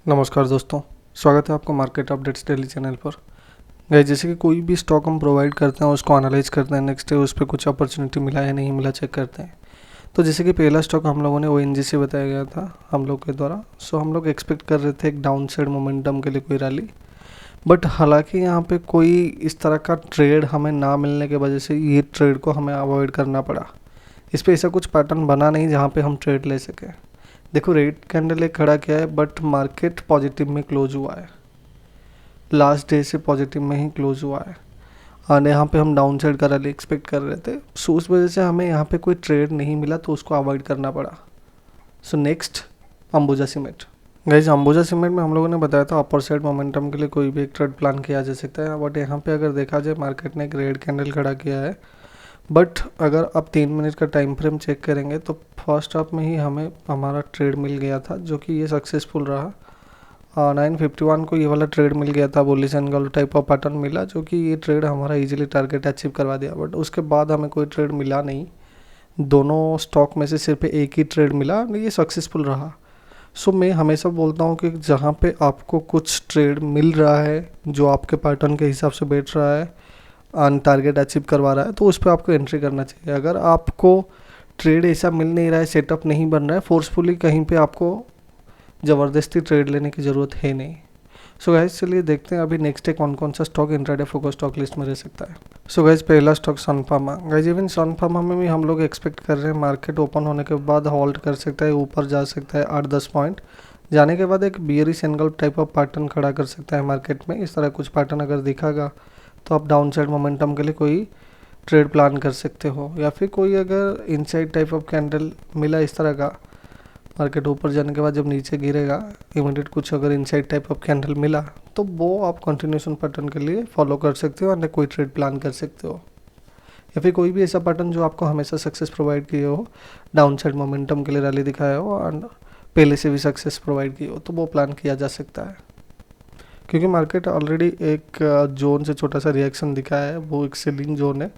नमस्कार दोस्तों, स्वागत है आपका मार्केट अपडेट्स डेली चैनल पर। गाइस, जैसे कि कोई भी स्टॉक हम प्रोवाइड करते हैं उसको एनालाइज करते हैं, नेक्स्ट डे उस पर कुछ अपॉर्चुनिटी मिला या नहीं मिला चेक करते हैं। तो जैसे कि पहला स्टॉक हम लोगों ने ONGC बताया गया था हम लोग के द्वारा। सो हम लोग एक्सपेक्ट कर रहे थे एक डाउन साइड मोमेंटम के लिए कोई रैली, बट हालांकि यहाँ पे कोई इस तरह का ट्रेड हमें ना मिलने की वजह से ये ट्रेड को हमें अवॉइड करना पड़ा। इस पर ऐसा कुछ पैटर्न बना नहीं जहाँ पे हम ट्रेड ले सकें। देखो, रेड कैंडल एक खड़ा किया है बट मार्केट पॉजिटिव में क्लोज हुआ है, लास्ट डे से पॉजिटिव में ही क्लोज हुआ है। और यहाँ पे हम डाउन साइड का रैली एक्सपेक्ट कर रहे थे, सो उस वजह से हमें यहाँ पे कोई ट्रेड नहीं मिला तो उसको अवॉइड करना पड़ा। So next, Ambuja cement. Guys, Ambuja cement में हम लोगों ने बताया था अपर साइड मोमेंटम के लिए कोई भी एक ट्रेड प्लान किया जा सकता है, बट यहाँ पे अगर देखा जाए मार्केट ने एक रेड कैंडल खड़ा किया है। बट अगर आप 3 मिनट का टाइम फ्रेम चेक करेंगे तो फर्स्ट हाफ में ही हमें हमारा ट्रेड मिल गया था, जो कि ये सक्सेसफुल रहा। 951 को ये वाला ट्रेड मिल गया था, bullish and girl type of pattern मिला, जो कि ये ट्रेड हमारा इजीली टारगेट अचीव करवा दिया। बट उसके बाद हमें कोई ट्रेड मिला नहीं, दोनों स्टॉक में से सिर्फ एक ही ट्रेड मिला, ये सक्सेसफुल रहा। सो मैं हमेशा बोलता हूँ कि जहाँ पे आपको कुछ ट्रेड मिल रहा है जो आपके पैटर्न के हिसाब से बैठ रहा है, ऑन टारगेट अचीव करवा रहा है, तो उस पर आपको एंट्री करना चाहिए। अगर आपको ट्रेड ऐसा मिल नहीं रहा है, सेटअप नहीं बन रहा है, फोर्सफुली कहीं पे आपको ज़बरदस्ती ट्रेड लेने की ज़रूरत है नहीं। सो गाइज, चलिए देखते हैं अभी नेक्स्ट डे कौन कौन सा stock intraday focus stock list में रह सकता है। सो गाइज, पहला स्टॉक सन फार्मा। गाइज, इवन सन फार्मा में भी हम लोग एक्सपेक्ट कर रहे हैं मार्केट ओपन होने के बाद होल्ड कर सकता है, ऊपर जा सकता है 8-10 पॉइंट, जाने के बाद एक bearish angle type of pattern खड़ा कर सकता है मार्केट में। इस तरह कुछ पैटर्न अगर दिखागा तो आप डाउन साइड मोमेंटम के लिए कोई ट्रेड प्लान कर सकते हो, या फिर कोई अगर इनसाइड टाइप ऑफ कैंडल मिला इस तरह का, मार्केट ऊपर जाने के बाद जब नीचे गिरेगा इमीडिएट कुछ अगर इनसाइड टाइप ऑफ कैंडल मिला तो वो आप कंटिन्यूशन पैटर्न के लिए फॉलो कर सकते हो, और कोई ट्रेड प्लान कर सकते हो। या फिर कोई भी ऐसा पैटर्न जो आपको हमेशा सक्सेस प्रोवाइड किए हो, डाउन साइड मोमेंटम के लिए रैली दिखाया हो और पहले से भी सक्सेस प्रोवाइड की हो, तो वो प्लान किया जा सकता है। क्योंकि मार्केट ऑलरेडी एक जोन से छोटा सा रिएक्शन दिखाया है, वो एक सेलिंग जोन है,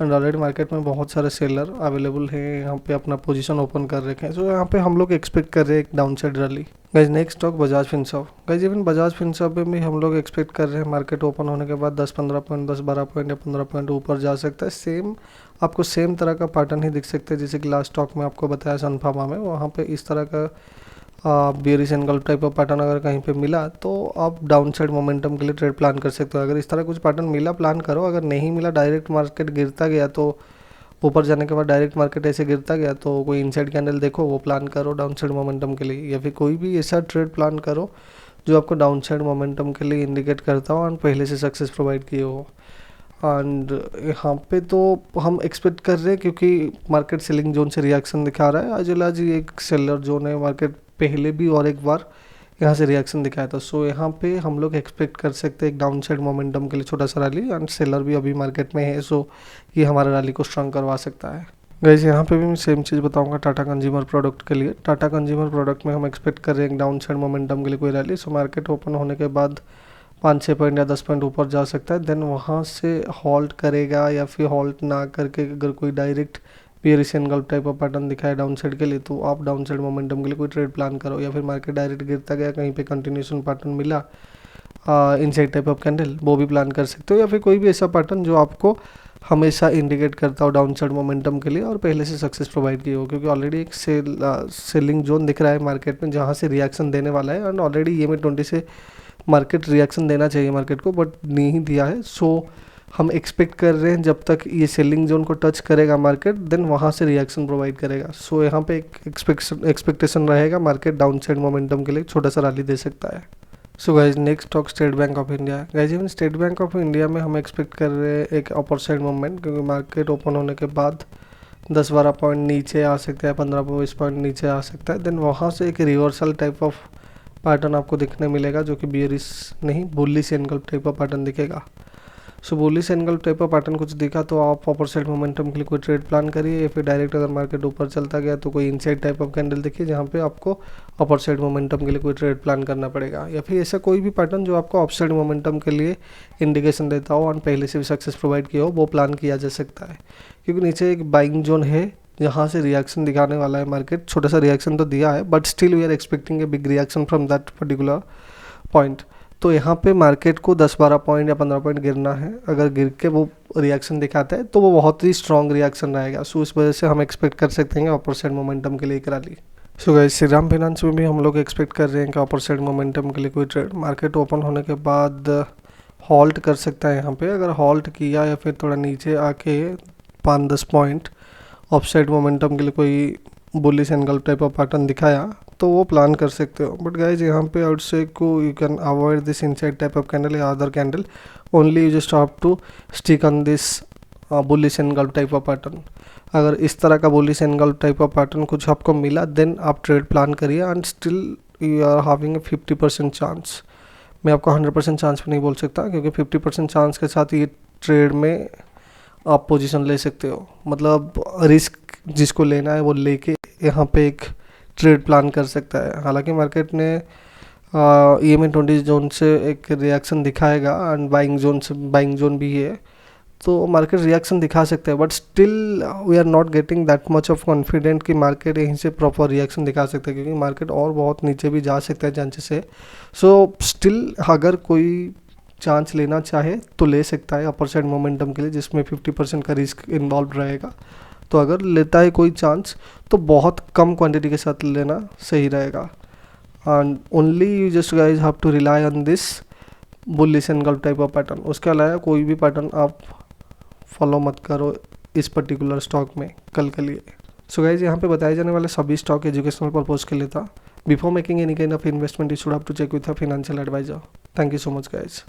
एंड ऑलरेडी मार्केट में बहुत सारे सेलर अवेलेबल हैं, यहाँ पे अपना पोजीशन ओपन कर रखे हैं। सो यहाँ पे हम लोग एक्सपेक्ट कर रहे हैं एक down side rally. Guys, next stock Bajaj Finserv. Guys, even Bajaj Finserv में भी हम लोग एक्सपेक्ट कर रहे हैं मार्केट ओपन होने के बाद 10-15 पॉइंट, 10-12 पॉइंट या 15 पॉइंट ऊपर जा सकता है। सेम आपको सेम तरह का पैटर्न ही दिख सकता है जैसे कि लास्ट स्टॉक में आपको बताया सन फार्मा में, वहाँ पे इस तरह का bearish and gulf type of pattern अगर कहीं पे मिला तो आप डाउन साइड मोमेंटम के लिए ट्रेड प्लान कर सकते हो। अगर इस तरह कुछ पैटर्न मिला प्लान करो, अगर नहीं मिला डायरेक्ट मार्केट गिरता गया तो ऊपर जाने के बाद डायरेक्ट मार्केट ऐसे गिरता गया तो कोई इनसाइड कैंडल देखो वो प्लान करो डाउन साइड मोमेंटम के लिए, या फिर कोई भी ऐसा ट्रेड प्लान करो जो आपको डाउन साइड मोमेंटम के लिए इंडिकेट करता हो और पहले से सक्सेस प्रोवाइड किए हो। एंड यहाँ पे तो हम एक्सपेक्ट कर रहे हैं क्योंकि मार्केट सेलिंग जोन से रिएक्शन दिखा रहा है, आज ही एक सेलर जोन है, मार्केट पहले भी और एक बार यहाँ से रिएक्शन दिखाया था। सो यहाँ पे हम लोग एक्सपेक्ट कर सकते हैं एक डाउन साइड मोमेंटम के लिए छोटा सा रैली, एंड सेलर भी अभी मार्केट में है, सो ये हमारा रैली को स्ट्रॉन्ग करवा सकता है। गाइस, यहाँ पे भी मैं सेम चीज़ बताऊंगा टाटा कंज्यूमर प्रोडक्ट के लिए। टाटा कंज्यूमर प्रोडक्ट में हम एक्सपेक्ट कर रहे हैं एक डाउन साइड मोमेंटम के लिए कोई रैली। सो मार्केट ओपन होने के बाद 5-6 पॉइंट या 10 पॉइंट ऊपर जा सकता है, देन वहाँ से हॉल्ट करेगा, या फिर हॉल्ट ना करके अगर कोई direct bearish and gulf type of pattern दिखाए डाउन साइड के लिए तो आप डाउन साइड मोमेंटम के लिए कोई ट्रेड प्लान करो, या फिर मार्केट डायरेक्ट गिरता गया कहीं पे कंटिन्यूशन पैटर्न मिला इनसाइड टाइप ऑफ कैंडल, वो भी प्लान कर सकते हो। या फिर कोई भी ऐसा पैटर्न जो आपको हमेशा इंडिकेट करता हो डाउन साइड मोमेंटम के लिए और पहले से सक्सेस प्रोवाइड की हो, क्योंकि ऑलरेडी एक सेलिंग जोन दिख रहा है मार्केट में जहाँ से रिएक्शन देने वाला है, एंड ऑलरेडी ये में 20 से मार्केट रिएक्शन देना चाहिए मार्केट को, बट नहीं दिया है। सो हम एक्सपेक्ट कर रहे हैं जब तक ये सेलिंग जोन को टच करेगा मार्केट, देन वहाँ से रिएक्शन प्रोवाइड करेगा। सो यहाँ पे एक एक्सपेक्टेशन रहेगा मार्केट डाउन साइड मोमेंटम के लिए छोटा सा रैली दे सकता है। So guys, next stock state bank of India. Guys, even state bank of India में हम एक्सपेक्ट कर रहे हैं एक अपर साइड मूवमेंट, क्योंकि मार्केट ओपन होने के बाद 10-12 पॉइंट नीचे आ सकता है, 15-20 पॉइंट नीचे आ सकता है, देन वहाँ से एक रिवर्सल टाइप ऑफ पैटर्न आपको देखने मिलेगा, जो कि बियरिश नहीं bullish angle type of pattern दिखेगा। So bullish angle type of pattern कुछ दिखा तो आप अपर साइड मोमेंटम के लिए कोई ट्रेड प्लान करिए, या फिर डायरेक्ट अगर मार्केट ऊपर चलता गया तो कोई इनसाइड टाइप ऑफ कैंडल देखिए जहाँ पे आपको अपर साइड मोमेंटम के लिए कोई ट्रेड प्लान करना पड़ेगा, या फिर ऐसा कोई भी पैटर्न जो आपको अप साइड मोमेंटम के लिए इंडिकेशन देता हो और पहले से भी सक्सेस प्रोवाइड किया हो वो प्लान किया जा सकता है। क्योंकि नीचे एक बाइंग जोन है यहाँ से रिएक्शन दिखाने वाला है मार्केट। छोटा सा रिएक्शन तो दिया है but still we are expecting a big reaction from that particular point. तो यहाँ पे मार्केट को 10-12 पॉइंट या 15 पॉइंट गिरना है। अगर गिर के वो रिएक्शन दिखाता है तो वो बहुत ही स्ट्रॉन्ग रिएक्शन रहेगा। सो इस वजह से हम एक्सपेक्ट कर सकते हैं अपर साइड मोमेंटम के लिए एक rally. So guys, Shriram finance में भी हम लोग एक्सपेक्ट कर रहे हैं कि अपर साइड मोमेंटम के लिए कोई ट्रेड मार्केट ओपन होने के बाद हॉल्ट कर सकता है। यहाँ पे अगर हॉल्ट किया या फिर थोड़ा नीचे आके 5-10 पॉइंट ऑफ साइड मोमेंटम के लिए कोई bullish angle type of pattern दिखाया तो वो प्लान कर सकते हो। बट गाइज यहाँ पे आउट से को you can avoid this inside type of candle या other candle, only you just have to stick on this bullish angle type of pattern. अगर इस तरह का bullish angle type of pattern कुछ आपको मिला देन आप ट्रेड प्लान करिए and still you are having a 50% chance. मैं आपको 100% चांस पे नहीं बोल सकता क्योंकि 50% चांस के साथ ये ट्रेड में आप पोजीशन ले सकते हो। मतलब रिस्क जिसको लेना है वो लेके यहाँ पे एक ट्रेड प्लान कर सकता है। हालांकि मार्केट ने EMA 20 जोन से एक रिएक्शन दिखाएगा एंड बाइंग जोन भी है, तो मार्केट रिएक्शन दिखा सकते हैं। But still we are not getting that much of confident कि मार्केट यहीं से प्रॉपर रिएक्शन दिखा सकता है, क्योंकि मार्केट और बहुत नीचे भी जा सकता है चांसेस है। सो स्टिल अगर कोई चांस लेना चाहे तो ले सकता है अपर साइड मोमेंटम के लिए, जिसमें 50% का रिस्क इन्वॉल्व रहेगा। तो अगर लेता है कोई चांस तो बहुत कम क्वांटिटी के साथ लेना सही रहेगा। And only you just guys have to rely on this bullish angle type of pattern. उसके अलावा कोई भी पैटर्न आप फॉलो मत करो इस पर्टिकुलर स्टॉक में कल के लिए। सो गाइज, यहाँ पे बताए जाने वाले सभी स्टॉक एजुकेशनल पर्पज के लिए था। Before making any kind of investment you should have to check with a financial advisor. Thank you so much guys.